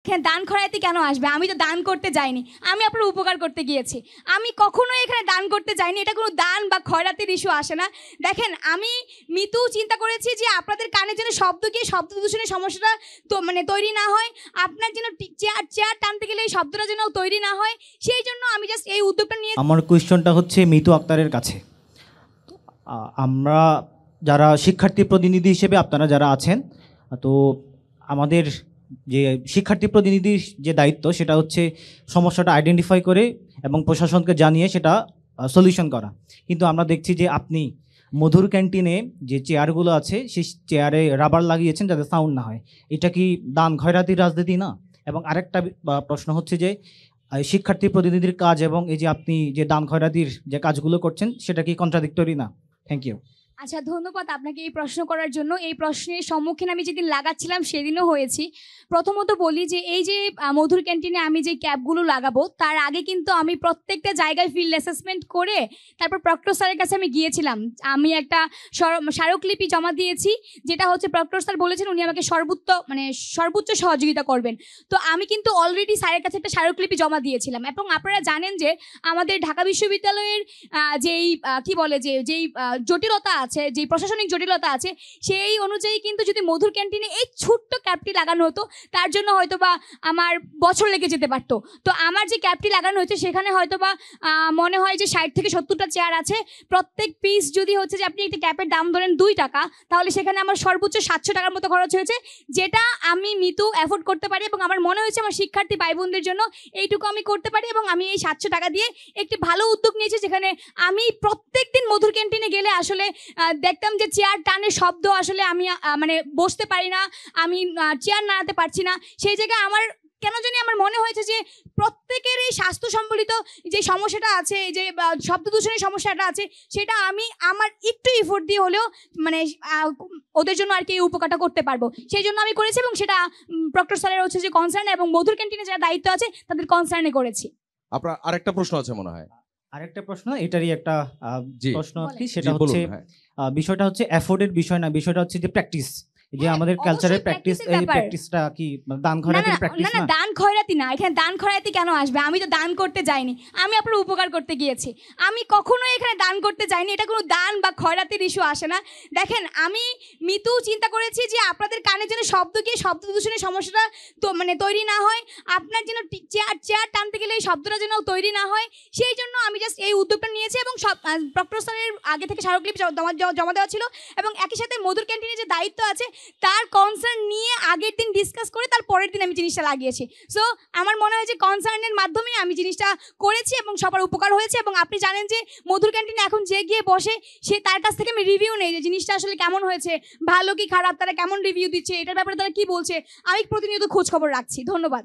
এখানে দান খয়রাতি কেন আসবে? আমি তো দান করতে যাইনি, আমি আপনার উপকার করতে গিয়েছি। আমি কখনোই এখানে দান করতে যাইনি, এটা কোনো দান বা খয়রাতির ইস্যু আসে না। দেখেন, আমি মিতু চিন্তা করেছি যে আপনাদের কানে যেন শব্দ গিয়ে শব্দ দূষণের সমস্যাটা তো তৈরি না হয়, আপনার যেন চেয়ার টানতে গেলে এই শব্দটা যেন তৈরি না হয়, সেই জন্য আমি জাস্ট এই উদ্যোগটা নিয়ে। আমার কোয়েশ্চনটা হচ্ছে মিতু আক্তারের কাছে। আমরা যারা শিক্ষার্থী প্রতিনিধি হিসেবে আপনারা যারা আছেন, তো আমাদের যে শিক্ষার্থী প্রতিনিধির যে দায়িত্ব সেটা হচ্ছে সমস্যাটা আইডেন্টিফাই করে এবং প্রশাসনকে জানিয়ে সেটা সলিউশন করা। কিন্তু আমরা দেখছি যে আপনি মধুর ক্যান্টিনে যে চেয়ারগুলো আছে সেই চেয়ারে রাবার লাগিয়েছেন যাতে সাউন্ড না হয়। এটা কি দান খয়রাতির রাজনীতি না? এবং আরেকটা প্রশ্ন হচ্ছে যে শিক্ষার্থী প্রতিনিধির কাজ এবং এই যে আপনি যে দান খয়রাতির যে কাজগুলো করছেন সেটা কি কন্ট্রাডিক্টরি না? Thank you. আচ্ছা, ধন্যবাদ আপনাকে এই প্রশ্ন করার জন্য। এই প্রশ্নের সম্মুখীন আমি যেদিন লাগাচ্ছিলাম সেদিনও হয়েছি। প্রথমত বলি যে এই যে মধুর ক্যান্টিনে আমি যে ক্যাবগুলো লাগাবো তার আগে কিন্তু আমি প্রত্যেকটা জায়গায় ফিল্ড অ্যাসেসমেন্ট করে তারপর প্রক্টর স্যারের কাছে আমি গিয়েছিলাম। আমি একটা স্মারকলিপি জমা দিয়েছি, যেটা হচ্ছে প্রক্টর স্যার বলেছেন উনি আমাকে সর্বোচ্চ সহযোগিতা করবেন। তো আমি কিন্তু অলরেডি স্যারের কাছে একটা স্মারকলিপি জমা দিয়েছিলাম। এবং আপনারা জানেন যে আমাদের ঢাকা বিশ্ববিদ্যালয়ের যেই জটিলতা আছে, যেই প্রশাসনিক জটিলতা আছে, সেই অনুযায়ী কিন্তু যদি মধুর ক্যান্টিনে এই ছোট্ট ক্যাবটি লাগানো হতো তার জন্য হয়তো বা আমার বছর লেগে যেতে পারতো। তো আমার যে ক্যাবটি লাগানো হয়েছে সেখানে হয়তো বা মনে হয় যে 60 থেকে 70টা চেয়ার আছে। প্রত্যেক পিস যদি হচ্ছে যে আপনি একটা ক্যাবের দাম ধরেন 2 টাকা, তাহলে সেখানে আমার সর্বোচ্চ 700 টাকার মতো খরচ হয়েছে, যেটা আমি মিতু অ্যাফোর্ড করতে পারি। এবং আমার মনে হয়েছে আমার শিক্ষার্থী ভাই বোনদের জন্য এইটুকু আমি করতে পারি। এবং আমি এই 700 টাকা দিয়ে একটি ভালো উদ্যোগ নিয়েছি, যেখানে আমি প্রত্যেক দিন মধুর ক্যান্টিনে গেলে আসলে দেখতাম যে চেয়ার টানের শব্দ, আসলে আমি বসতে পারি না, আমি চেয়ার নাড়াতে পারছি না। সেই জায়গায় আমার কেন জানি আমার মনে হয়েছে যে প্রত্যেকের এই স্বাস্থ্য সম্বলিত যে সমস্যাটা আছে, যে শব্দ দূষণের সমস্যাটা আছে, সেটা আমি আমার একটু এফোর্ট দিয়ে হলেও ওদের জন্য আর কি এই উপকারটা করতে পারবো, সেই জন্য আমি করেছি। এবং সেটা প্রক্টর স্যারের হচ্ছে যে কনসার্ন এবং মধুর ক্যান্টিনে যারা দায়িত্ব আছে তাদের কনসার্নে করেছি। আপনার আরেকটা প্রশ্ন আছে মনে হয়। আরেকটা প্রশ্ন, এটারই একটা প্রশ্ন আর কি, সেটা জি, হচ্ছে হ্যাঁ। বিষয়টা হচ্ছে অ্যাফোর্ডের বিষয় না, বিষয়টা হচ্ছে যে প্র্যাকটিস, যে আমাদের কালচারের প্র্যাকটিস, এই প্র্যাকটিসটা কি দান খয়রাতির প্র্যাকটিস না? না, দান খয়রাতি না। এখানে দান খয়রাতি কেন আসবে? আমি তো দান করতে যাইনি, আমি আপনার উপকার করতে গিয়েছি। আমি কখনোই এখানে দান করতে যাইনি, এটা কোনো দান বা খয়রাতির ইস্যু আসে না। দেখেন, আমি মিতু চিন্তা করেছি যে আপনাদের কানে যেন শব্দ গিয়ে শব্দ দূষণের সমস্যাটা তো তৈরি না হয়, আপনার যেন চেয়ার টানতে গেলে এই শব্দটা যেন তৈরি না হয়, সেই জন্য আমি জাস্ট এই উদ্যোগটা নিয়েছি। এবং প্রক্টর স্যারের আগে থেকে স্মারকলিপি জমা দেওয়া ছিল। এবং একই সাথে মধুর ক্যান্টিনে যে দায়িত্ব আছে তার কনসার্ন নিয়ে আগের দিন ডিসকাস করে তার পরের দিন আমি জিনিসটা লাগিয়েছি। সো আমার মনে হয় যে কনসার্নের মাধ্যমে আমি জিনিসটা করেছি এবং সবার উপকার হয়েছে। এবং আপনি জানেন যে মধুর ক্যান্টিনে এখন যে গিয়ে বসে সে তার কাছ থেকে আমি রিভিউ নেই যে জিনিসটা আসলে কেমন হয়েছে, ভালো কি খারাপ, তারা কেমন রিভিউ দিচ্ছে, এটার ব্যাপারে তারা কি বলছে, আমি প্রতিনিয়ত খোঁজ খবর রাখছি। ধন্যবাদ।